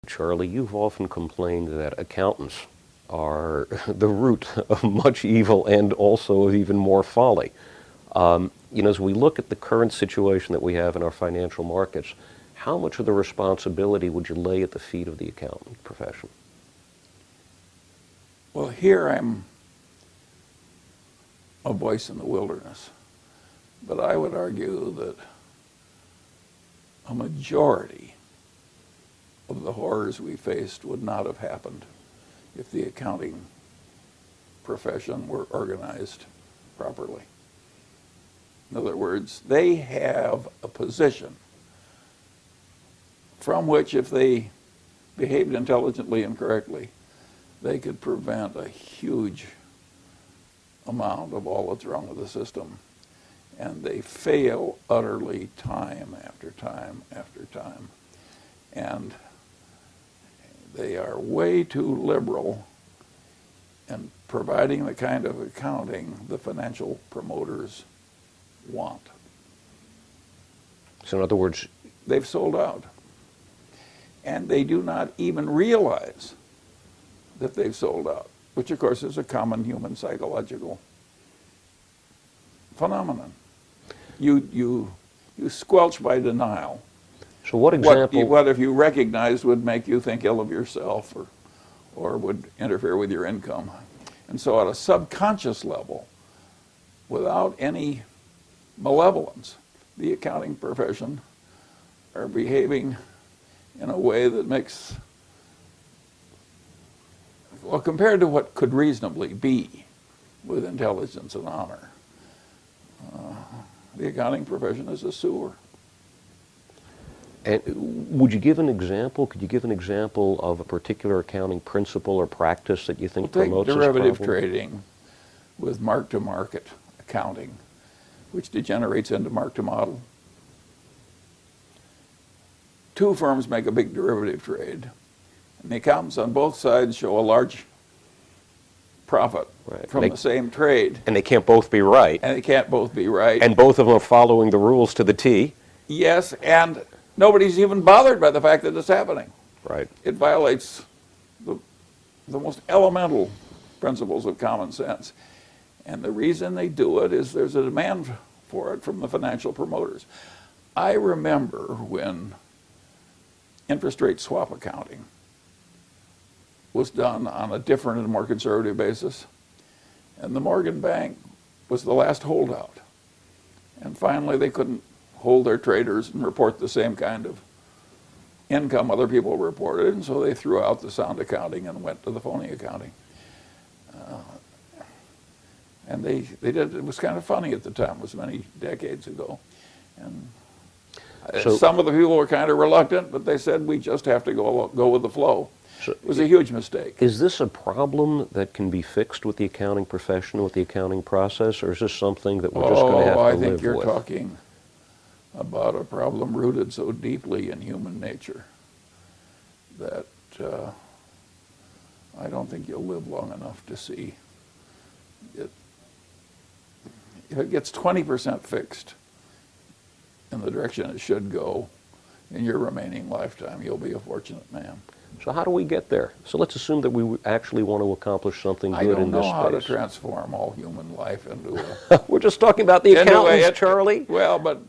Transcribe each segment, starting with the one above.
Charlie, you've often complained that accountants are the root of much evil and also of even more folly. As we look at the current situation that we have in our financial markets, how much of the responsibility would you lay at the feet of the accountant profession? Well, here I'm a voice in the wilderness, but I would argue that a majority of the horrors we faced would not have happened if the accounting profession were organized properly. In other words, they have a position from which, if they behaved intelligently and correctly, they could prevent a huge amount of all that's wrong with the system. And they fail utterly time after time after time. And they are way too liberal in providing the kind of accounting the financial promoters want. So in other words, they've sold out. And they do not even realize that they've sold out, which of course is a common human psychological phenomenon. You squelch by denial. so what example? What if you recognized would make you think ill of yourself or would interfere with your income. And so at a subconscious level, without any malevolence, the accounting profession are behaving in a way that makes, well, compared to what could reasonably be with intelligence and honor, the accounting profession is a sewer. And would you give an example? Could you give an example of a particular accounting principle or practice that you think promotes this problem? Take derivative trading with mark-to-market accounting, which degenerates into mark-to-model. Two firms make a big derivative trade, and the accountants on both sides show a large profit from the same trade. And they can't both be right. And they can't both be right. And both of them are following the rules to the T. Yes, and nobody's even bothered by the fact that it's happening. Right. It violates the most elemental principles of common sense. And the reason they do it is there's a demand for it from the financial promoters. I remember when interest rate swap accounting was done on a different and more conservative basis. And the Morgan Bank was the last holdout. And finally they couldn't hold their traders and report the same kind of income other people reported, and so they threw out the sound accounting and went to the phony accounting. And they did, it was kind of funny at the time, it was many decades ago. And so, some of the people were kind of reluctant, but they said we just have to go with the flow. So it was a huge mistake. Is this a problem that can be fixed with the accounting profession, with the accounting process, or is this something that we're just going to have to live with? I think you're talking about a problem rooted so deeply in human nature that I don't think you'll live long enough to see it. If it gets 20% fixed in the direction it should go in your remaining lifetime, you'll be a fortunate man. So how do we get there? So let's assume that we actually want to accomplish something good in this space. I don't know how to transform all human life into a... We're just talking about the accountants, Charlie. Well, but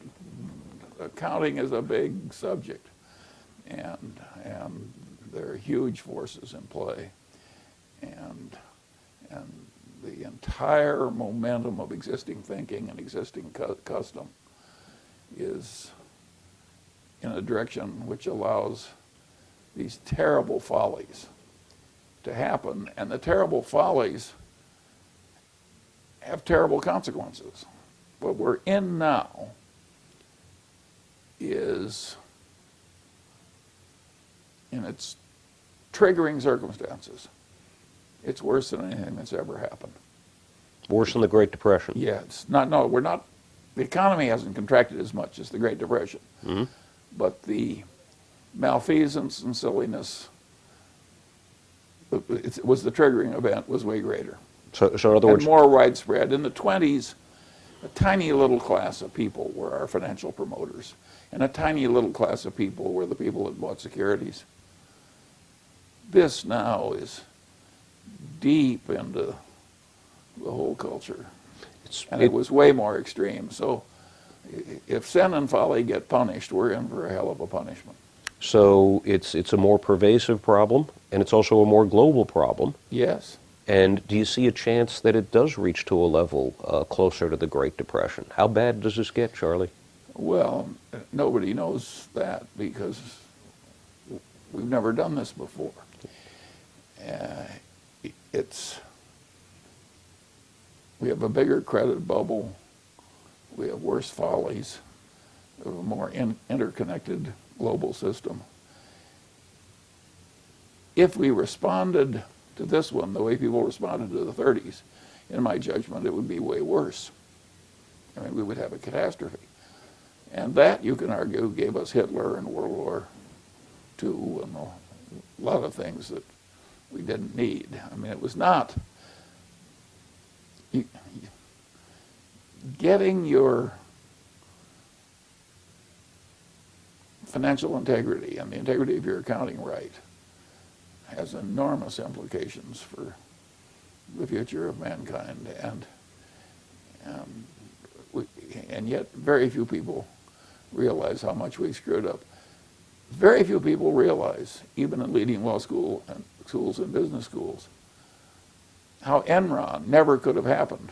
accounting is a big subject, and there are huge forces in play, and the entire momentum of existing thinking and existing custom is in a direction which allows these terrible follies to happen, and the terrible follies have terrible consequences. What we're in now is, in its triggering circumstances, it's worse than anything that's ever happened. Worse than the Great Depression? Yeah, it's not, no, we're not, the economy hasn't contracted as much as the Great Depression, but the malfeasance and silliness, it was the triggering event, was way greater. So in other words, and more widespread. In the 20s, a tiny little class of people were our financial promoters, and a tiny little class of people were the people that bought securities. This now is deep into the whole culture. And it was way more extreme. So if sin and folly get punished, we're in for a hell of a punishment. So it's a more pervasive problem, and it's also a more global problem. Yes. And do you see a chance that it does reach to a level closer to the Great Depression? How bad does this get, Charlie? Well, nobody knows that because we've never done this before. We have a bigger credit bubble. We have worse follies. We have a more interconnected global system. If we responded to this one the way people responded to the 30s, in my judgment, it would be way worse. I mean, we would have a catastrophe. And that, you can argue, gave us Hitler and World War II and a lot of things that we didn't need. I mean, it was not getting your financial integrity and the integrity of your accounting right has enormous implications for the future of mankind, and yet very few people realize how much we screwed up. Very few people realize, even in leading law school and schools and business schools, how Enron never could have happened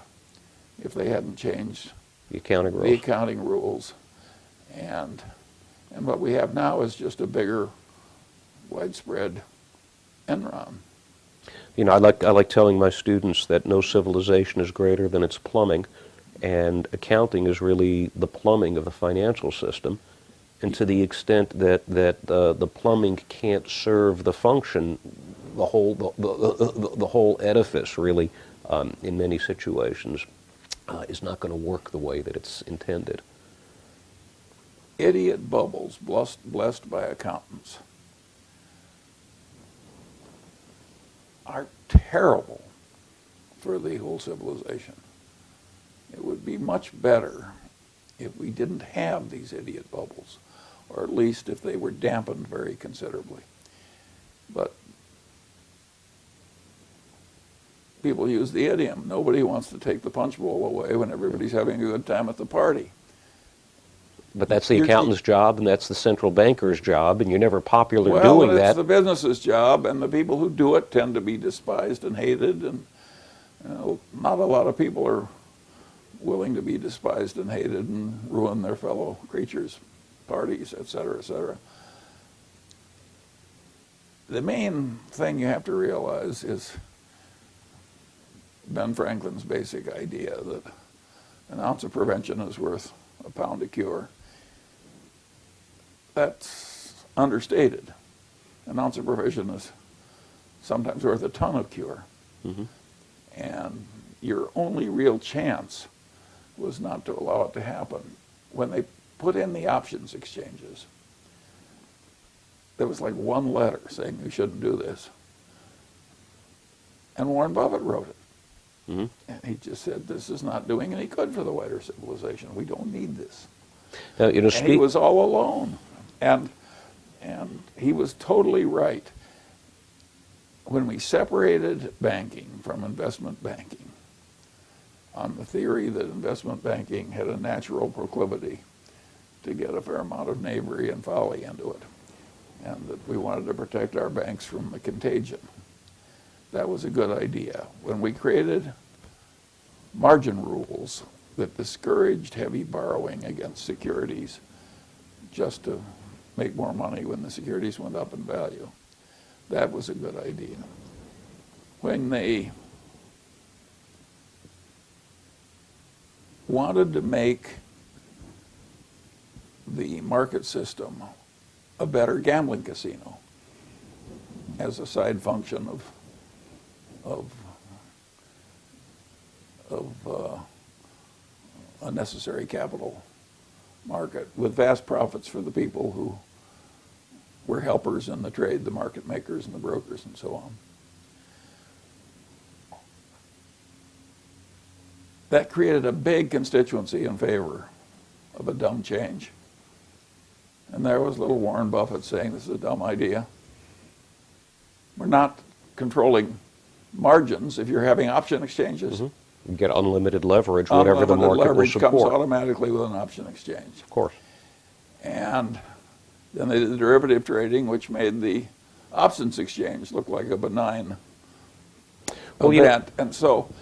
if they hadn't changed The accounting rules. the accounting rules. And what we have now is just a bigger, widespread Enron. You know, I like telling my students that no civilization is greater than its plumbing, and accounting is really the plumbing of the financial system. And to the extent that the plumbing can't serve the function, the whole edifice really, in many situations, is not going to work the way that it's intended. Idiot bubbles blessed by accountants are terrible for the whole civilization. It would be much better if we didn't have these idiot bubbles, or at least if they were dampened very considerably. But people use the idiom, nobody wants to take the punch bowl away when everybody's having a good time at the party. But that's the accountant's job, and that's the central banker's job, and you're never popular Well, doing it's that. the business's job, and the people who do it tend to be despised and hated, and not a lot of people are willing to be despised and hated and ruin their fellow creatures' parties, et cetera, et cetera. The main thing you have to realize is Ben Franklin's basic idea that an ounce of prevention is worth a pound of cure. That's understated. An ounce of prevention is sometimes worth a ton of cure. Mm-hmm. And your only real chance was not to allow it to happen. When they put in the options exchanges, there was like one letter saying you shouldn't do this. And Warren Buffett wrote it. Mm-hmm. And he just said, this is not doing any good for the wider civilization. We don't need this. Now, you know, And he was all alone. And he was totally right. When we separated banking from investment banking, on the theory that investment banking had a natural proclivity to get a fair amount of knavery and folly into it, and that we wanted to protect our banks from the contagion, that was a good idea. When we created margin rules that discouraged heavy borrowing against securities just to make more money when the securities went up in value, that was a good idea. When they wanted to make the market system a better gambling casino as a side function of a necessary capital market with vast profits for the people who were helpers in the trade, the market makers and the brokers and so on. That created a big constituency in favor of a dumb change. And there was little Warren Buffett saying this is a dumb idea. We're not controlling margins if you're having option exchanges. You get unlimited leverage, whatever the Unlimited market will leverage comes support. automatically with an option exchange. Of course. And then they did the derivative trading, which made the options exchange look like a benign event. And so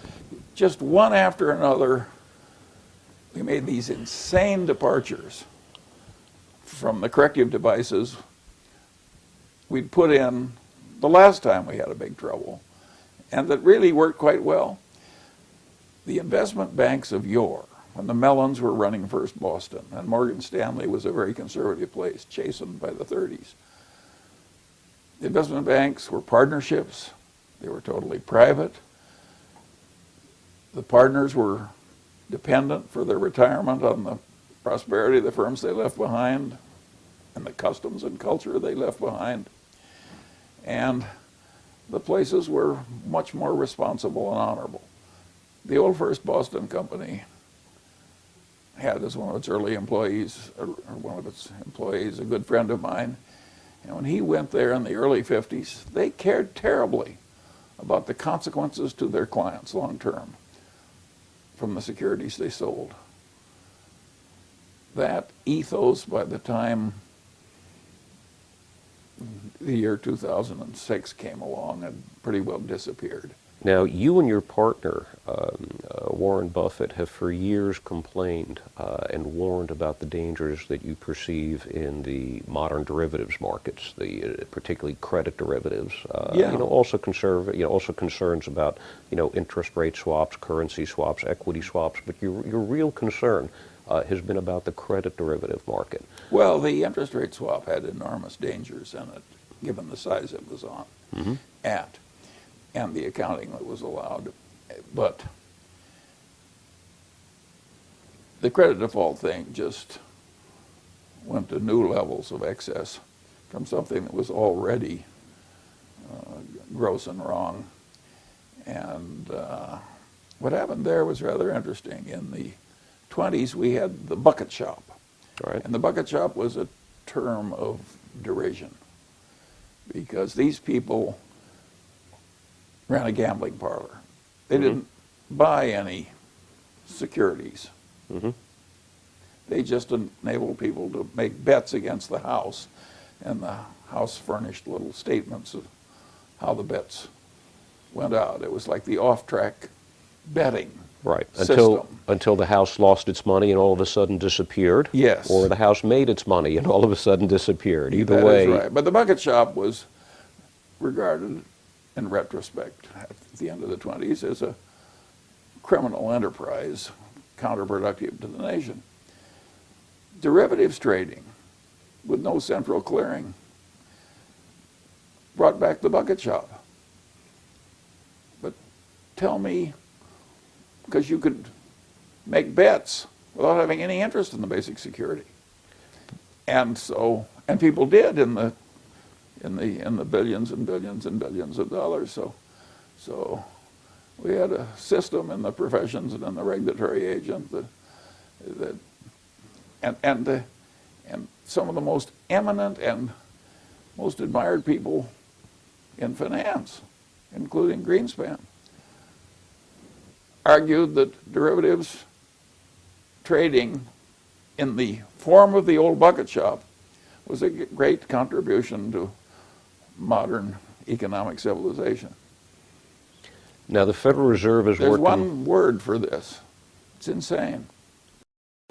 just one after another, we made these insane departures from the corrective devices we'd put in the last time we had a big trouble, and that really worked quite well. The investment banks of yore, when the Mellons were running First Boston, and Morgan Stanley was a very conservative place, chastened by the 30s. The investment banks were partnerships. They were totally private. The partners were dependent for their retirement on the prosperity of the firms they left behind and the customs and culture they left behind. And the places were much more responsible and honorable. The old First Boston Company had as one of its early employees, or one of its employees, a good friend of mine. And when he went there in the early 50s, they cared terribly about the consequences to their clients long term from the securities they sold. That ethos, by the time the year 2006 came along, had pretty well disappeared. Now, you and your partner, Warren Buffett, have for years complained and warned about the dangers that you perceive in the modern derivatives markets, particularly credit derivatives. Also concerns about interest rate swaps, currency swaps, equity swaps. But your real concern has been about the credit derivative market. Well, the interest rate swap had enormous dangers in it, given the size it was on at, and the accounting that was allowed. But the credit default thing just went to new levels of excess from something that was already gross and wrong. And what happened there was rather interesting. In the 20s, we had the bucket shop. Right. And the bucket shop was a term of derision because these people ran a gambling parlor. They didn't buy any securities. They just enabled people to make bets against the house, and the house furnished little statements of how the bets went out. It was like the off-track betting system. Until the house lost its money and all of a sudden disappeared. Yes. Or the house made its money and all of a sudden disappeared. Either That way. is right. But the bucket shop was regarded, in retrospect, at the end of the 20s, as a criminal enterprise, counterproductive to the nation. Derivatives trading, with no central clearing, brought back the bucket shop. But tell me, because you could make bets without having any interest in the basic security, and people did in the billions and billions and billions of dollars. So we had a system in the professions and in the regulatory agent and some of the most eminent and most admired people in finance, including Greenspan, argued that derivatives trading in the form of the old bucket shop was a great contribution to modern economic civilization. Now, the Federal Reserve is There's working... one word for this. It's insane.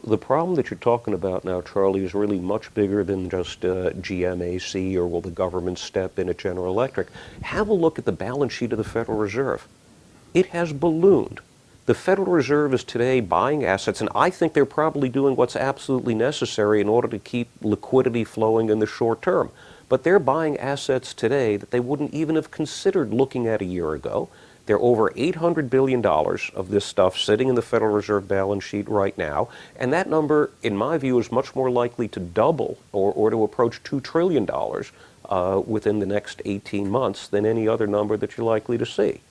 The problem that you're talking about now, Charlie, is really much bigger than just GMAC or will the government step in at General Electric. Have a look at the balance sheet of the Federal Reserve. It has ballooned. The Federal Reserve is today buying assets, and I think they're probably doing what's absolutely necessary in order to keep liquidity flowing in the short term. But they're buying assets today that they wouldn't even have considered looking at a year ago. There are over $800 billion of this stuff sitting in the Federal Reserve balance sheet right now, and that number, in my view, is much more likely to double or to approach $2 trillion within the next 18 months than any other number that you're likely to see.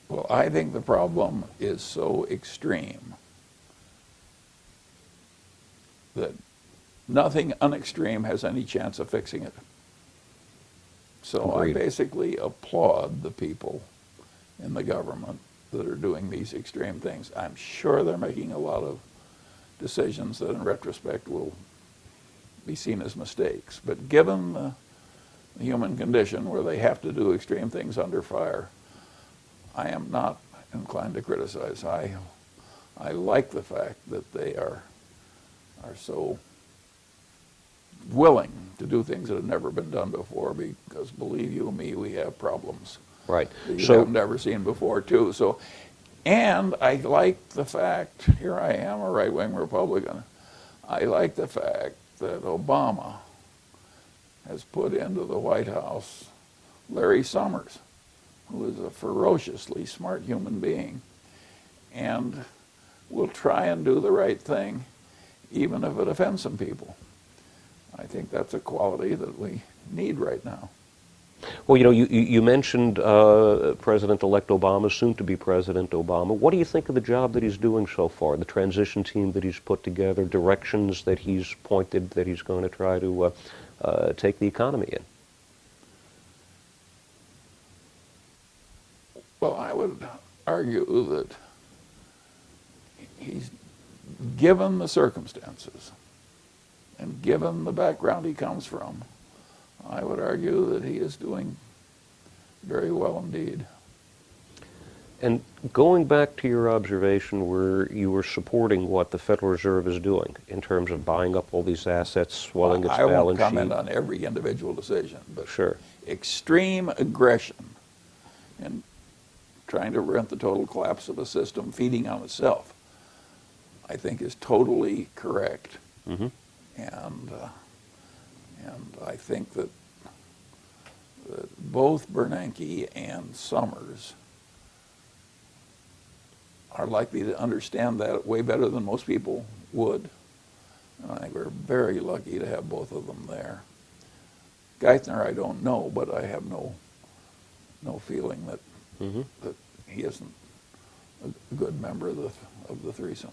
Well, I think the problem is so extreme that nothing unextreme has any chance of fixing it. So Agreed. I basically applaud the people in the government that are doing these extreme things. I'm sure they're making a lot of decisions that in retrospect will be seen as mistakes. But given the human condition where they have to do extreme things under fire, I am not inclined to criticize. I like the fact that they are so willing to do things that have never been done before, because believe you me, we have problems Right. that you So, have never seen before too. So, and I like the fact, here I am a right-wing Republican, I like the fact that Obama has put into the White House Larry Summers, who is a ferociously smart human being, and will try and do the right thing, even if it offends some people. I think that's a quality that we need right now. well, you mentioned President-elect Obama, soon-to-be President Obama. What do you think of the job that he's doing so far, the transition team that he's put together, directions that he's pointed that he's going to try to take the economy in? Well, I would argue that he's, given the circumstances and given the background he comes from, I would argue that he is doing very well indeed. And going back to your observation where you were supporting what the Federal Reserve is doing in terms of buying up all these assets, swelling its I won't balance sheet. comment on every individual decision, but Sure. extreme aggression and trying to prevent the total collapse of a system feeding on itself, I think is totally correct. Mm-hmm. And I think that both Bernanke and Summers are likely to understand that way better than most people would. And I think we're very lucky to have both of them there. Geithner, I don't know, but I have no feeling that Mm-hmm. that he isn't a good member of the threesome.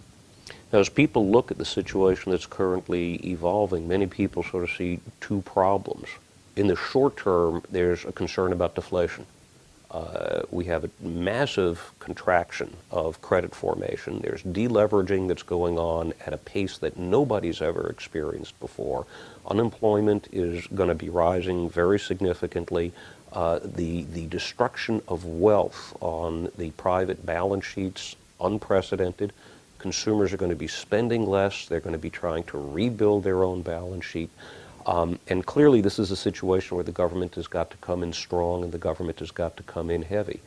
Now, as people look at the situation that's currently evolving, many people sort of see two problems. In the short term, there's a concern about deflation. We have a massive contraction of credit formation. There's deleveraging that's going on at a pace that nobody's ever experienced before. Unemployment is going to be rising very significantly. The destruction of wealth on the private balance sheets, unprecedented. Consumers are going to be spending less. They're going to be trying to rebuild their own balance sheet. And clearly this is a situation where the government has got to come in strong and the government has got to come in heavy.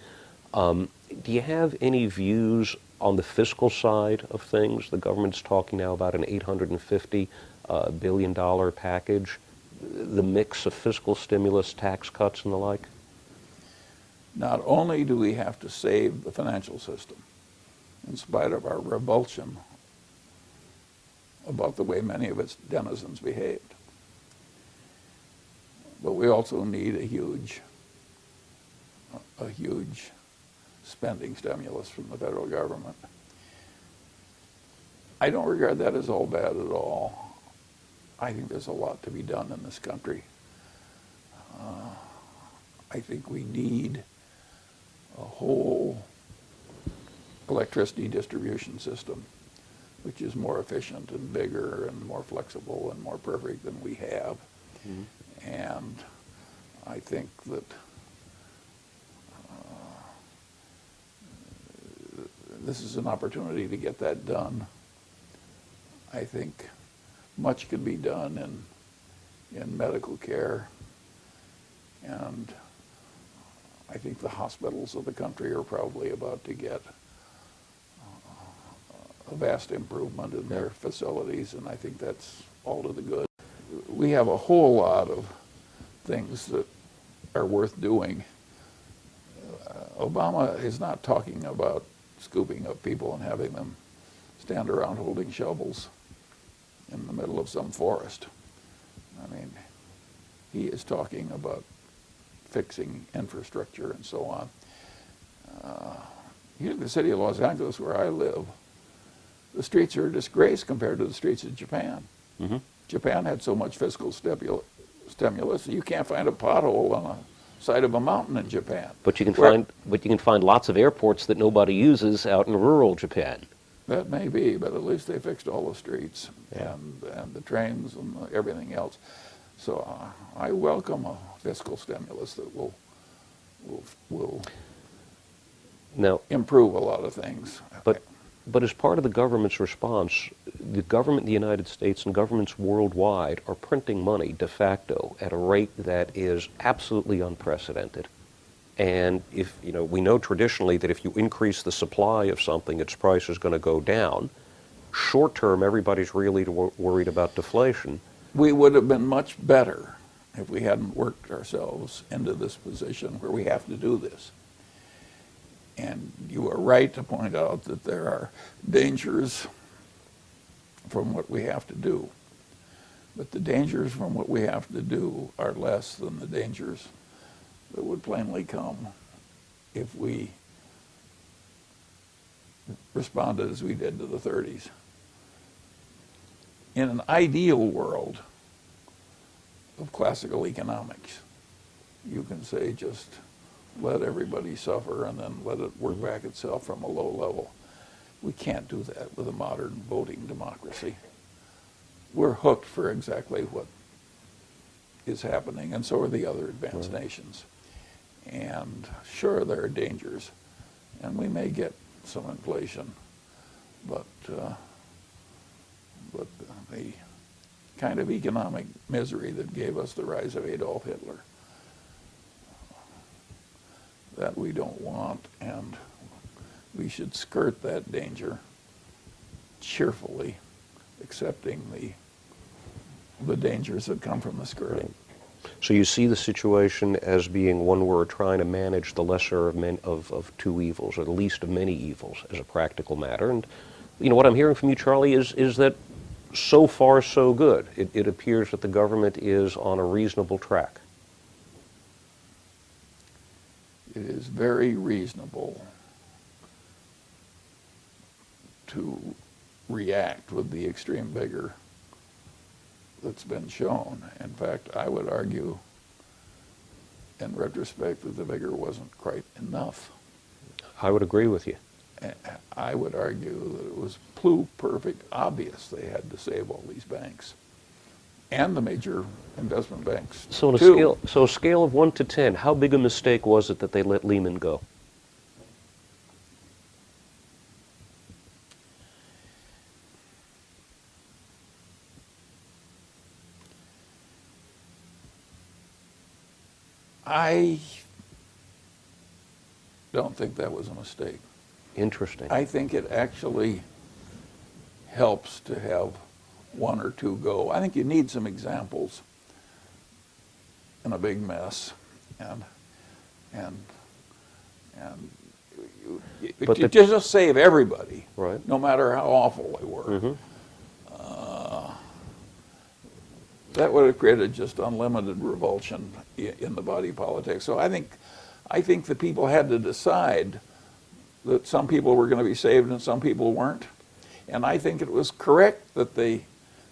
Do you have any views on the fiscal side of things? The government's talking now about an $850 billion package, the mix of fiscal stimulus, tax cuts, and the like? Not only do we have to save the financial system, in spite of our revulsion about the way many of its denizens behaved, but we also need a huge spending stimulus from the federal government. I don't regard that as all bad at all. I think there's a lot to be done in this country. I think we need a whole electricity distribution system which is more efficient and bigger and more flexible and more perfect than we have. Mm-hmm. And I think that this is an opportunity to get that done. I think much can be done in medical care, and I think the hospitals of the country are probably about to get a vast improvement in their facilities, and I think that's all to the good. We have a whole lot of things that are worth doing. Obama is not talking about scooping up people and having them stand around holding shovels in the middle of some forest. I mean, he is talking about fixing infrastructure and so on. Here in the city of Los Angeles, where I live, the streets are a disgrace compared to the streets of Japan. Mm-hmm. Japan had so much fiscal stimulus that you can't find a pothole side of a mountain in Japan. But you can Where- find lots of airports that nobody uses out in rural Japan. That may be, but at least they fixed all the streets Yeah. and the trains and everything else. So I welcome a fiscal stimulus that will Now, improve a lot of things. but as part of the government's response, the government in the United States and governments worldwide are printing money de facto at a rate that is absolutely unprecedented. And if, we know traditionally that if you increase the supply of something, its price is going to go down. Short term, everybody's really worried about deflation. We would have been much better if we hadn't worked ourselves into this position where we have to do this. And you are right to point out that there are dangers from what we have to do. But the dangers from what we have to do are less than the dangers that would plainly come if we responded as we did to the 30s. In an ideal world of classical economics, you can say just let everybody suffer and then let it work back itself from a low level. We can't do that with a modern voting democracy. We're hooked for exactly what is happening, and so are the other advanced nations. And sure, there are dangers, and we may get some inflation, but the kind of economic misery that gave us the rise of Adolf Hitler, that we don't want, and we should skirt that danger cheerfully, accepting the dangers that come from the skirting. So you see the situation as being one where we're trying to manage the lesser of two evils, or the least of many evils, as a practical matter. And what I'm hearing from you, Charlie, is that so far so good. It appears that the government is on a reasonable track. It is very reasonable to react with the extreme vigor that's been shown. In fact, I would argue, in retrospect, that the vigor wasn't quite enough. I would agree with you. I would argue that it was perfect obvious they had to save all these banks and the major investment banks. So a scale of 1 to 10, how big a mistake was it that they let Lehman go? I don't think that was a mistake. Interesting. I think it actually helps to have one or two go. I think you need some examples in a big mess, and you just save everybody, right, no matter how awful they were. Mm-hmm. That would have created just unlimited revulsion in the body politic. So I think the people had to decide that some people were going to be saved and some people weren't. And I think it was correct that they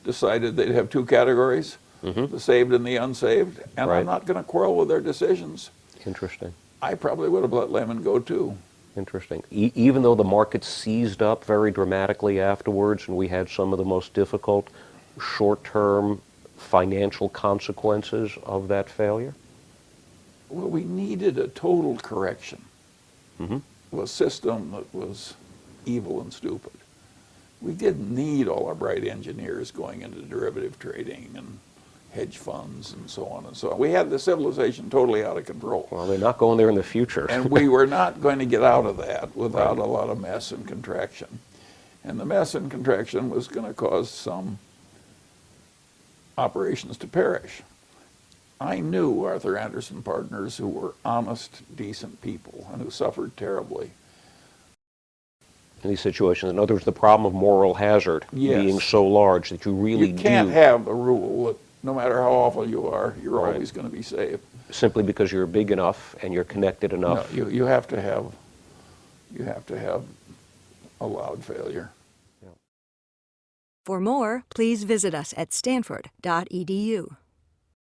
decided they'd have two categories, the saved and the unsaved. And right. I'm not going to quarrel with their decisions. Interesting. I probably would have let Lehman go too. Interesting. Even though the market seized up very dramatically afterwards and we had some of the most difficult short-term financial consequences of that failure? Well, we needed a total correction Mm-hmm. of a system that was evil and stupid. We didn't need all our bright engineers going into derivative trading and hedge funds and so on and so on. We had the civilization totally out of control. Well, they're not going there in the future. And we were not going to get out of that without a lot of mess and contraction. And the mess and contraction was going to cause some operations to perish. I knew Arthur Anderson partners who were honest, decent people and who suffered terribly. In these situations, in other words, the problem of moral hazard being so large that you really can't have a rule that no matter how awful you are, you're Right. always going to be saved. simply because you're big enough and you're connected enough. No, you have to have a loud failure. For more, please visit us at stanford.edu.